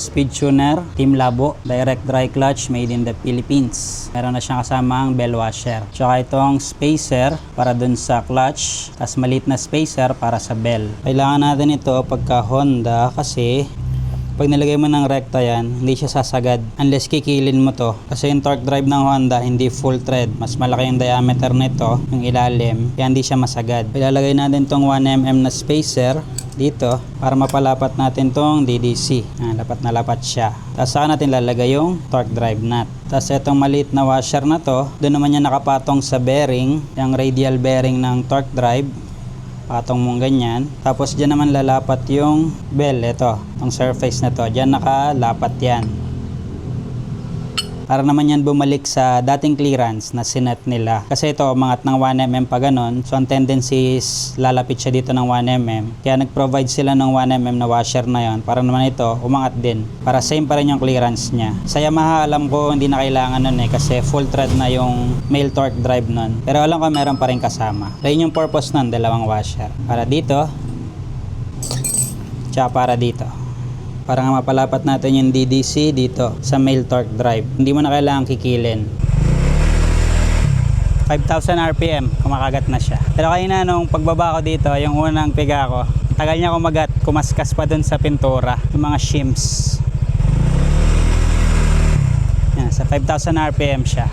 speed tuner, Team Labo, direct dry clutch made in the Philippines. Meron na siyang kasamang bell washer. Tsaka itong spacer para dun sa clutch, tas maliit na spacer para sa bell. Kailangan natin ito pagka Honda kasi pag nilagay mo ng rekta yan, hindi siya sasagad unless kikilin mo to. Kasi yung torque drive ng Honda hindi full thread. Mas malaki yung diameter nito, yung ilalim, kaya hindi siya masagad. Ilalagay natin tong 1mm na spacer dito para mapalapat natin tong DDC. Lapat na lapat siya. Tapos saka natin lalagay yung torque drive nut. Tapos itong maliit na washer na to, doon naman yan nakapatong sa bearing, yung radial bearing ng torque drive. Patong mong ganyan. Tapos dyan naman lalapat yung bell. Ito, itong surface na to. Dyan nakalapat yan. Para naman yan bumalik sa dating clearance na sinet nila. Kasi ito, umangat ng 1mm pa ganun. So ang tendency is lalapit siya dito ng 1mm. Kaya nag-provide sila ng 1mm na washer na yon. Para naman ito, umangat din. Para same pa rin yung clearance niya. Sa Yamaha, alam ko hindi na kailangan nun kasi full thread na yung male torque drive nun. Pero alam ko meron pa rin kasama. Kaya yung purpose nun, dalawang washer. Para dito, tsaka para dito. Para nga mapalapat natin yung DDC dito sa male torque drive. Hindi mo na kailangan kikilin. 5,000 RPM, kumakagat na siya. Pero kanina nung pagbaba ko dito, yung unang piga ko, tagal niya kumagat, kumaskas pa dun sa pintura, yung mga shims. Yan, sa 5,000 RPM siya.